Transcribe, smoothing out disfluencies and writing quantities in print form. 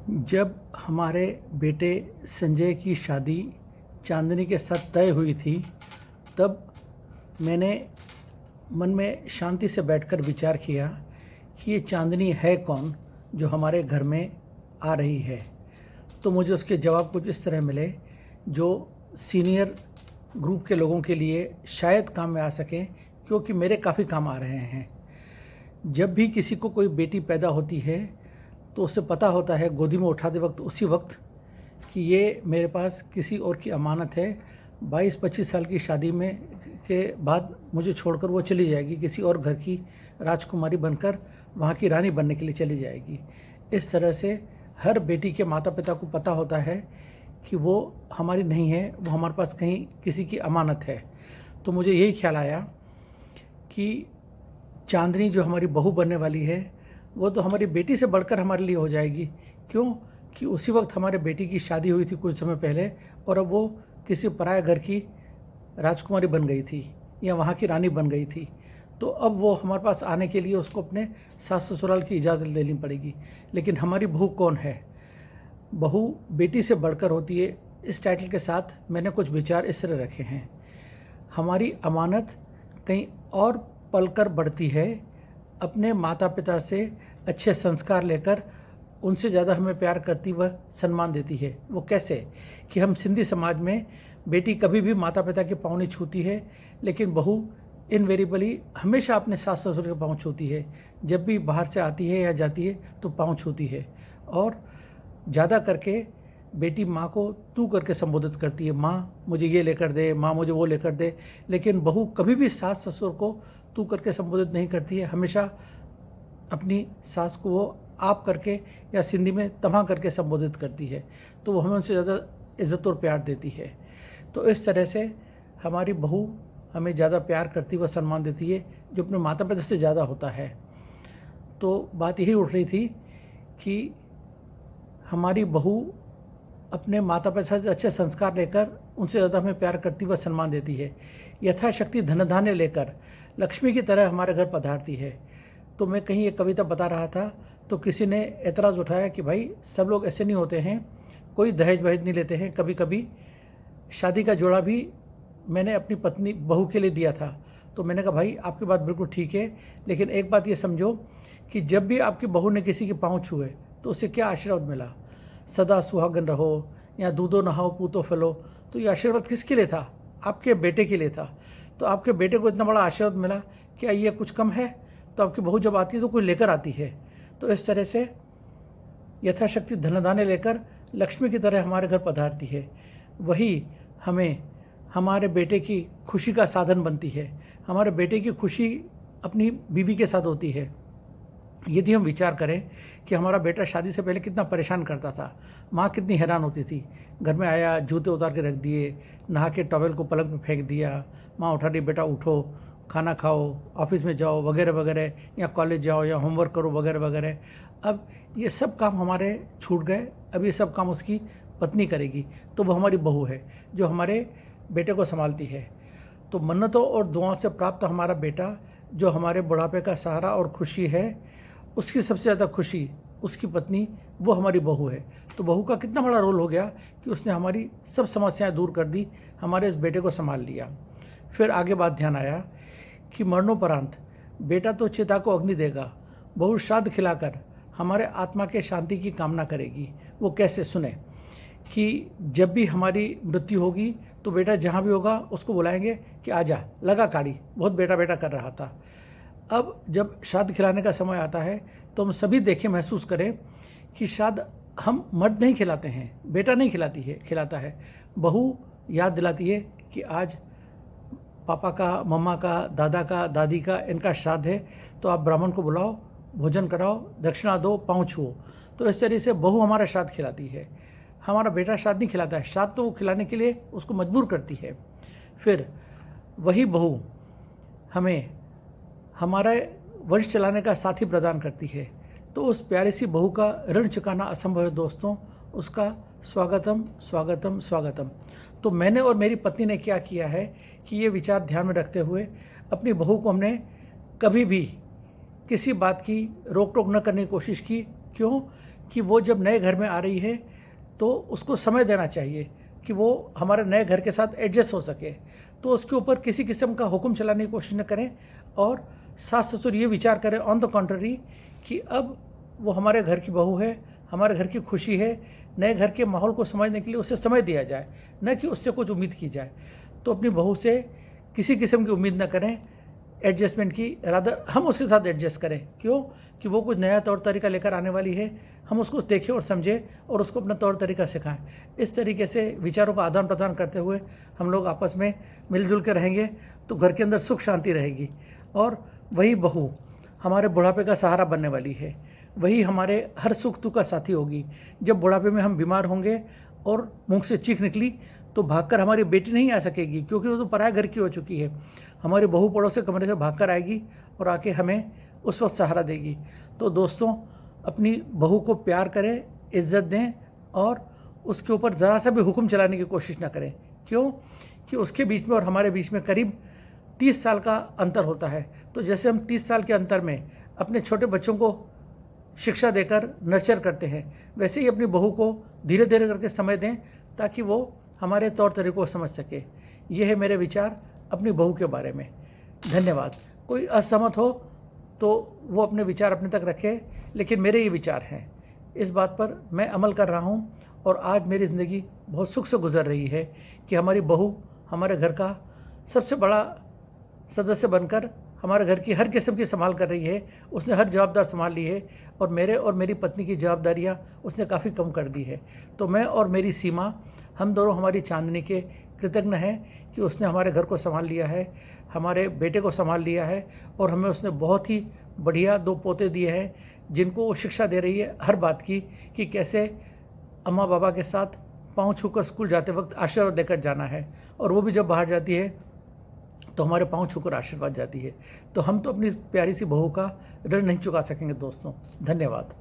जब हमारे बेटे संजय की शादी चांदनी के साथ तय हुई थी, तब मैंने मन में शांति से बैठकर विचार किया कि ये चांदनी है कौन जो हमारे घर में आ रही है। तो मुझे उसके जवाब कुछ इस तरह मिले जो सीनियर ग्रुप के लोगों के लिए शायद काम में आ सकें, क्योंकि मेरे काफ़ी काम आ रहे हैं। जब भी किसी को कोई बेटी पैदा होती है तो उसे पता होता है गोदी में उठाते वक्त उसी वक्त कि ये मेरे पास किसी और की अमानत है। 22-25 साल की शादी में के बाद मुझे छोड़कर वो चली जाएगी, किसी और घर की राजकुमारी बनकर वहाँ की रानी बनने के लिए चली जाएगी। इस तरह से हर बेटी के माता पिता को पता होता है कि वो हमारी नहीं है, वो हमारे पास कहीं किसी की अमानत है। तो मुझे यही ख्याल आया कि चांदनी जो हमारी बहू बनने वाली है वो तो हमारी बेटी से बढ़कर हमारे लिए हो जाएगी। क्यों कि उसी वक्त हमारे बेटी की शादी हुई थी कुछ समय पहले, और अब वो किसी पराये घर की राजकुमारी बन गई थी या वहाँ की रानी बन गई थी। तो अब वो हमारे पास आने के लिए उसको अपने सास ससुराल की इजाज़त लेनी पड़ेगी। लेकिन हमारी बहू कौन है? बहू बेटी से बढ़कर होती है। इस टाइटल के साथ मैंने कुछ विचार इस तरह रखे हैं। हमारी अमानत कहीं और पलकर बढ़ती है, अपने माता पिता से अच्छे संस्कार लेकर उनसे ज़्यादा हमें प्यार करती व सम्मान देती है। वो कैसे? कि हम सिंधी समाज में बेटी कभी भी माता पिता के पाँव नहीं छूती है, लेकिन बहू इनवेरिएबली हमेशा अपने सास ससुर के पाँव छूती है। जब भी बाहर से आती है या जाती है तो पाँव छूती है, और ज़्यादा करके बेटी माँ को तू करके संबोधित करती है, माँ मुझे ये लेकर दे, माँ मुझे वो लेकर दे। लेकिन बहू कभी भी सास ससुर को तू करके संबोधित नहीं करती है, हमेशा अपनी सास को वो आप करके या सिंधी में तमा करके संबोधित करती है। तो वो हमें उनसे ज़्यादा इज़्ज़त और प्यार देती है। तो इस तरह से हमारी बहू हमें ज़्यादा प्यार करती व सम्मान देती है, जो अपने माता पिता से ज़्यादा होता है। तो बात यही उठ रही थी कि हमारी बहू अपने माता पिता से अच्छे संस्कार लेकर उनसे ज़्यादा हमें प्यार करती व सम्मान देती है। यथाशक्ति धन धान्य लेकर लक्ष्मी की तरह हमारे घर पधारती है। तो मैं कहीं ये कविता बता रहा था तो किसी ने एतराज़ उठाया कि भाई सब लोग ऐसे नहीं होते हैं, कोई दहेज वहेज नहीं लेते हैं। कभी कभी शादी का जोड़ा भी मैंने अपनी पत्नी बहू के लिए दिया था। तो मैंने कहा भाई आपकी बात बिल्कुल ठीक है, लेकिन एक बात ये समझो कि जब भी आपकी बहू ने किसी के पाँव छुए तो उसे क्या आशीर्वाद मिला? सदा सुहागन रहो या दूधो नहाओ पूतो फलो। तो ये आशीर्वाद किसके लिए था? आपके बेटे के लिए था। तो आपके बेटे को इतना बड़ा आशीर्वाद मिला, क्या ये कुछ कम है? तो आपकी बहू जब आती है तो कोई लेकर आती है। तो इस तरह से यथाशक्ति धनधान्य लेकर लक्ष्मी की तरह हमारे घर पधारती है। वही हमें हमारे बेटे की खुशी का साधन बनती है। हमारे बेटे की खुशी अपनी बीवी के साथ होती है। यदि हम विचार करें कि हमारा बेटा शादी से पहले कितना परेशान करता था, माँ कितनी हैरान होती थी। घर में आया, जूते उतार के रख दिए, नहा के टॉवेल को पलंग पे फेंक दिया, माँ उठा रही, बेटा उठो, खाना खाओ, ऑफिस में जाओ वगैरह वगैरह, या कॉलेज जाओ या होमवर्क करो वगैरह वगैरह। अब ये सब काम हमारे छूट गए। अब ये सब काम उसकी पत्नी करेगी। तो वो हमारी बहू है जो हमारे बेटे को संभालती है। तो मन्नतों और दुआओं से प्राप्त हमारा बेटा जो हमारे बुढ़ापे का सहारा और खुशी है, उसकी सबसे ज़्यादा खुशी उसकी पत्नी, वो हमारी बहू है। तो बहू का कितना बड़ा रोल हो गया कि उसने हमारी सब समस्याएं दूर कर दी, हमारे इस बेटे को संभाल लिया। फिर आगे बात ध्यान आया कि मरणोपरांत बेटा तो चिता को अग्नि देगा, बहू श्राद्ध खिलाकर हमारे आत्मा के शांति की कामना करेगी। वो कैसे? सुने कि जब भी हमारी मृत्यु होगी तो बेटा जहाँ भी होगा उसको बुलाएंगे कि आजा, लगा काड़ी, बहुत बेटा बेटा कर रहा था। अब जब श्राद्ध खिलाने का समय आता है तो हम सभी देखें, महसूस करें कि श्राद्ध हम मर्द नहीं खिलाते हैं, बेटा नहीं खिलाता है। बहू याद दिलाती है कि आज पापा का, मम्मा का, दादा का, दादी का, इनका श्राद्ध है, तो आप ब्राह्मण को बुलाओ, भोजन कराओ, दक्षिणा दो, पाँव छुओ। तो इस तरह से बहू हमारा श्राद्ध खिलाती है। हमारा बेटा श्राद्ध नहीं खिलाता है, श्राद्ध तो वो खिलाने के लिए उसको मजबूर करती है। फिर वही बहू हमें हमारा वंश चलाने का साथी प्रदान करती है। तो उस प्यारी सी बहू का ऋण चुकाना असंभव है दोस्तों। उसका स्वागतम स्वागतम स्वागतम। तो मैंने और मेरी पत्नी ने क्या किया है कि ये विचार ध्यान में रखते हुए अपनी बहू को हमने कभी भी किसी बात की रोक टोक न करने की कोशिश की। क्यों? कि वो जब नए घर में आ रही है तो उसको समय देना चाहिए कि वो हमारे नए घर के साथ एडजस्ट हो सके। तो उसके ऊपर किसी किस्म का हुक्म चलाने की कोशिश न करें और सास ससुर ये विचार करें ऑन द कॉन्ट्ररी कि अब वो हमारे घर की बहू है, हमारे घर की खुशी है, नए घर के माहौल को समझने के लिए उसे समय दिया जाए, न कि उससे कुछ उम्मीद की जाए। तो अपनी बहू से किसी किस्म की उम्मीद न करें एडजस्टमेंट की, रादर हम उसके साथ एडजस्ट करें। क्यों? कि वो कुछ नया तौर तरीका लेकर आने वाली है, हम उसको देखें और समझें और उसको अपना तौर तरीका सिखाएं। इस तरीके से विचारों का आदान प्रदान करते हुए हम लोग आपस में मिलजुल के रहेंगे तो घर के अंदर सुख शांति रहेगी। और वही बहू हमारे बुढ़ापे का सहारा बनने वाली है, वही हमारे हर सुख दुख का साथी होगी। जब बुढ़ापे में हम बीमार होंगे और मुंह से चीख निकली तो भागकर हमारी बेटी नहीं आ सकेगी, क्योंकि वो तो पराया घर की हो चुकी है। हमारी बहू पड़ोस के कमरे से भागकर आएगी और आके हमें उस वक्त सहारा देगी। तो दोस्तों, अपनी बहू को प्यार करें, इज्जत दें और उसके ऊपर ज़रा सा भी हुक्म चलाने की कोशिश ना करें। क्यों? कि उसके बीच में और हमारे बीच में करीब 30 साल का अंतर होता है। तो जैसे हम 30 साल के अंतर में अपने छोटे बच्चों को शिक्षा देकर नर्चर करते हैं, वैसे ही अपनी बहू को धीरे धीरे करके समय दें ताकि वो हमारे तौर तरीकों को समझ सके। ये है मेरे विचार अपनी बहू के बारे में। धन्यवाद। कोई असहमत हो तो वो अपने विचार अपने तक रखे, लेकिन मेरे ये विचार हैं, इस बात पर मैं अमल कर रहा हूँ और आज मेरी ज़िंदगी बहुत सुख से गुजर रही है कि हमारी बहू हमारे घर का सबसे बड़ा सदस्य बनकर हमारे घर की हर किस्म की संभाल कर रही है। उसने हर जवाबदार संभाल ली है और मेरे और मेरी पत्नी की जवाबदारियाँ उसने काफ़ी कम कर दी है। तो मैं और मेरी सीमा, हम दोनों हमारी चांदनी के कृतज्ञ हैं कि उसने हमारे घर को संभाल लिया है, हमारे बेटे को संभाल लिया है और हमें उसने बहुत ही बढ़िया 2 पोते दिए हैं जिनको वो शिक्षा दे रही है हर बात की कि कैसे अम्मा बाबा के साथ पाँव छूकर स्कूल जाते वक्त आशीर्वाद देकर जाना है, और वो भी जब बाहर जाती है तो हमारे पाँव छूकर आशीर्वाद जाती है। तो हम तो अपनी प्यारी सी बहू का ऋण नहीं चुका सकेंगे दोस्तों। धन्यवाद।